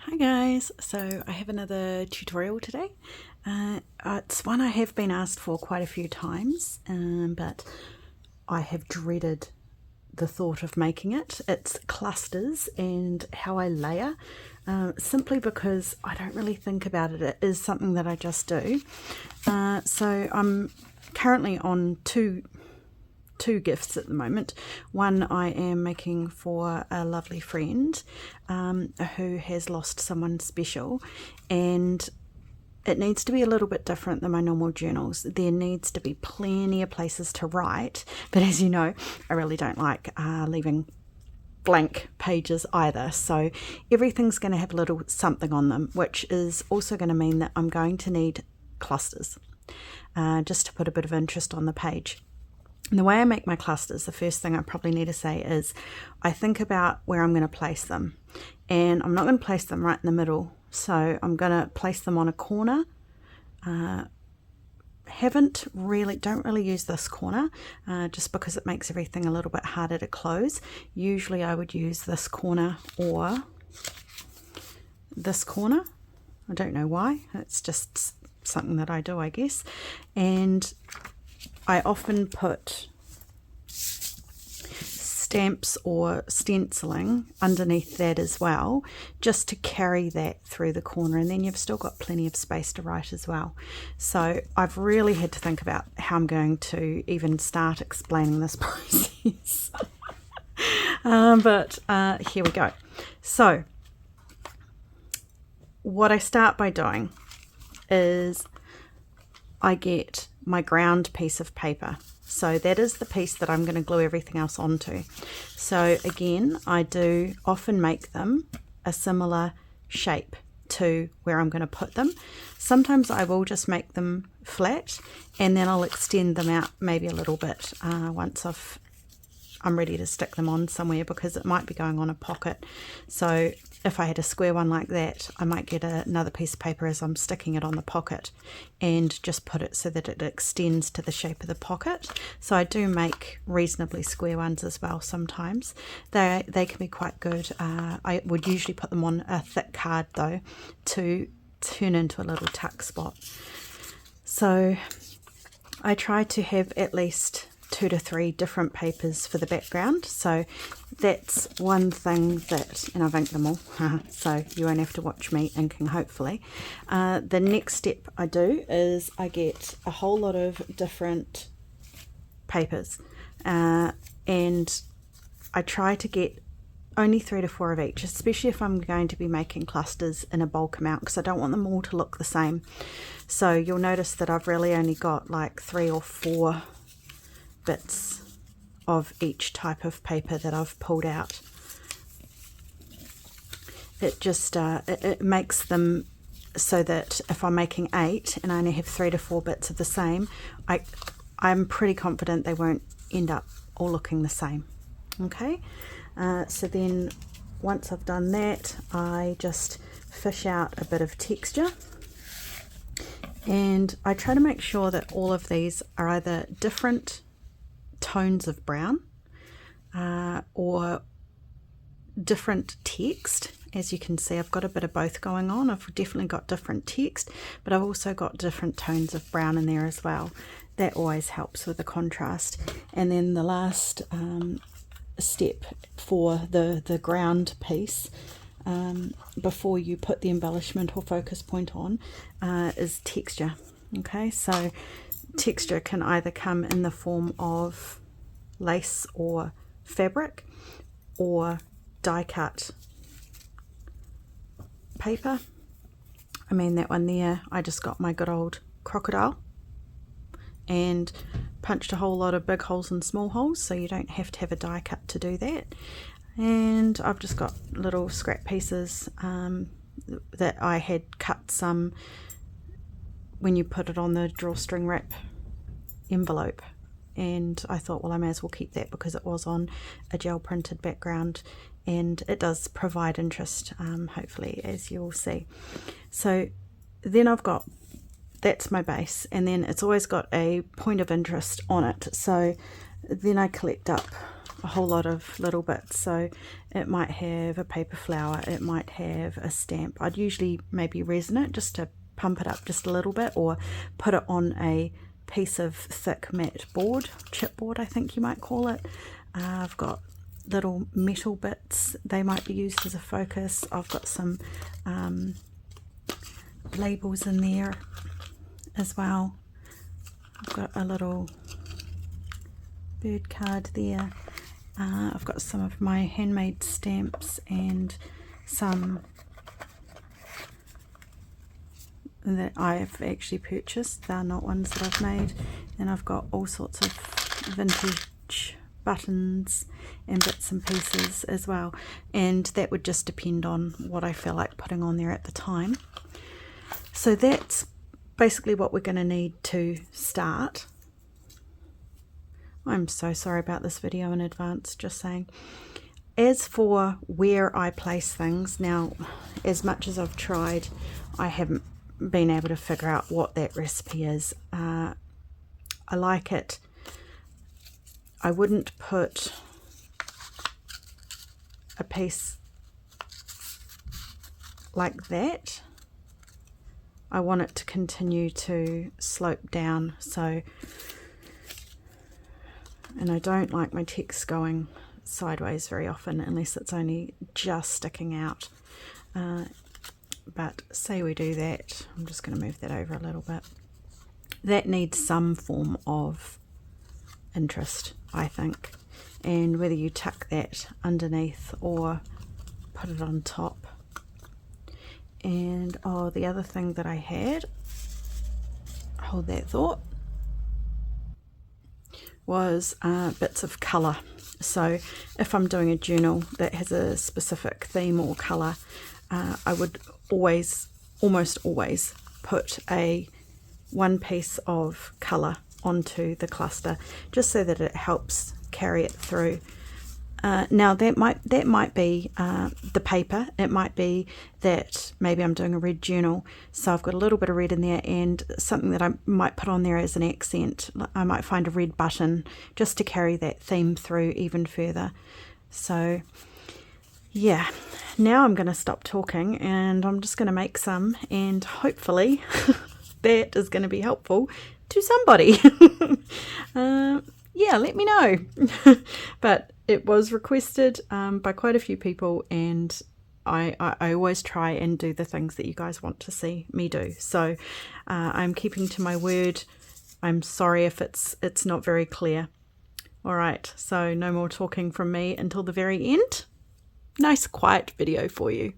Hi guys, so I have another tutorial today. It's one I have been asked for quite a few times, but I have dreaded the thought of making it. It's clusters and how I layer, simply because I don't really think about it. It is something that I just do. So I'm currently on two gifts at the moment. One I am making for a lovely friend who has lost someone special, and it needs to be a little bit different than my normal journals. There needs to be plenty of places to write, but as you know, I really don't like leaving blank pages either, so everything's going to have a little something on them, which is also going to mean that I'm going to need clusters just to put a bit of interest on the page. And the way I make my clusters, the first thing I probably need to say is I think about where I'm going to place them, and I'm not going to place them right in the middle, so I'm going to place them on a corner. Don't really use this corner just because it makes everything a little bit harder to close. Usually I would use this corner or this corner. I don't know why, it's just something that I do, I guess. And I often put stamps or stenciling underneath that as well, just to carry that through the corner, and then you've still got plenty of space to write as well. So I've really had to think about how I'm going to even start explaining this process. But here we go. So what I start by doing is I get my ground piece of paper. So that is the piece that I'm going to glue everything else onto. So again, I do often make them a similar shape to where I'm going to put them. Sometimes I will just make them flat, and then I'll extend them out maybe a little bit once I'm ready to stick them on somewhere, because it might be going on a pocket. So if I had a square one like that, I might get another piece of paper as I'm sticking it on the pocket and just put it so that it extends to the shape of the pocket. So I do make reasonably square ones as well sometimes. They can be quite good. I would usually put them on a thick card though to turn into a little tuck spot. So I try to have at least 2 to 3 different papers for the background. So that's one thing that, and I've inked them all, so you won't have to watch me inking, hopefully. The next step I do is I get a whole lot of different papers, and I try to get only 3 to 4 of each, especially if I'm going to be making clusters in a bulk amount, because I don't want them all to look the same. So you'll notice that I've really only got like 3 or 4 bits of each type of paper that I've pulled out. It just it makes them so that if I'm making 8 and I only have 3 to 4 bits of the same, I'm pretty confident they won't end up all looking the same. Okay, so then once I've done that, I just fish out a bit of texture, and I try to make sure that all of these are either different tones of brown or different text. As you can see, I've got a bit of both going on. I've definitely got different text, but I've also got different tones of brown in there as well. That always helps with the contrast. And then the last step for the ground piece, before you put the embellishment or focus point on, is texture. Okay, so texture can either come in the form of lace or fabric, or die cut paper. I mean, that one there, I just got my good old crocodile and punched a whole lot of big holes and small holes, so you don't have to have a die cut to do that. And I've just got little scrap pieces that I had cut some when you put it on the drawstring wrap envelope, and I thought, well, I may as well keep that because it was on a gel printed background, and it does provide interest, hopefully, as you will see. So then I've got, that's my base, and then it's always got a point of interest on it. So then I collect up a whole lot of little bits. So it might have a paper flower, it might have a stamp. I'd usually maybe resin it just to pump it up just a little bit, or put it on a piece of thick matte board, chipboard I think you might call it. I've got little metal bits, they might be used as a focus. I've got some labels in there as well. I've got a little bird card there. I've got some of my handmade stamps and some that I've actually purchased. They're not ones that I've made. And I've got all sorts of vintage buttons and bits and pieces as well. And that would just depend on what I feel like putting on there at the time. So that's basically what we're going to need to start. I'm so sorry about this video in advance, just saying. As for where I place things, now as much as I've tried, I haven't been able to figure out what that recipe is. I like it. I wouldn't put a piece like that. I want it to continue to slope down, so, and I don't like my text going sideways very often unless it's only just sticking out. But say we do that, I'm just going to move that over a little bit. That needs some form of interest, I think, and whether you tuck that underneath or put it on top. And oh, the other thing that I had, hold that thought, was bits of colour. So if I'm doing a journal that has a specific theme or colour, I would almost always put one piece of colour onto the cluster, just so that it helps carry it through. Now that might be the paper. It might be that maybe I'm doing a red journal, so I've got a little bit of red in there, and something that I might put on there as an accent. I might find a red button just to carry that theme through even further. So yeah, now I'm going to stop talking and I'm just going to make some, and hopefully that is going to be helpful to somebody. Yeah, let me know. But it was requested by quite a few people, and I always try and do the things that you guys want to see me do. So I'm keeping to my word. I'm sorry if it's not very clear. All right, so no more talking from me until the very end. Nice quiet video for you.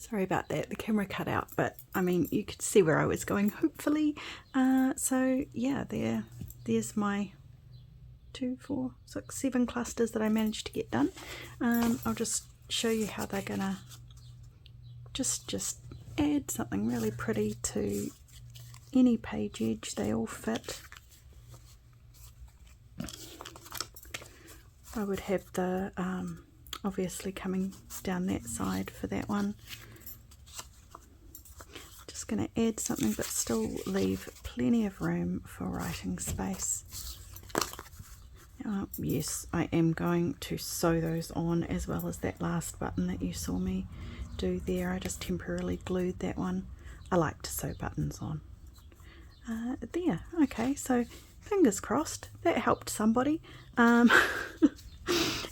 Sorry about that, the camera cut out, but I mean you could see where I was going, hopefully. So yeah, there's my 2, 4, 6, 7 clusters that I managed to get done. I'll just show you how they're gonna just add something really pretty to any page edge. They all fit. I would have the obviously coming down that side for that one. Just going to add something but still leave plenty of room for writing space. Yes, I am going to sew those on, as well as that last button that you saw me do there. I just temporarily glued that one. I like to sew buttons on. There, okay, so fingers crossed that helped somebody.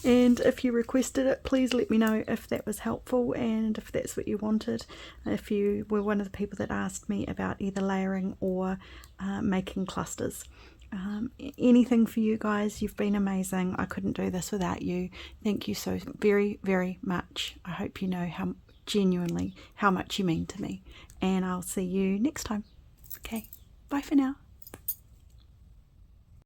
And if you requested it, please let me know if that was helpful and if that's what you wanted. If you were one of the people that asked me about either layering or making clusters. Anything for you guys. You've been amazing. I couldn't do this without you. Thank you so very, very much. I hope you know how genuinely how much you mean to me. And I'll see you next time. Okay, bye for now.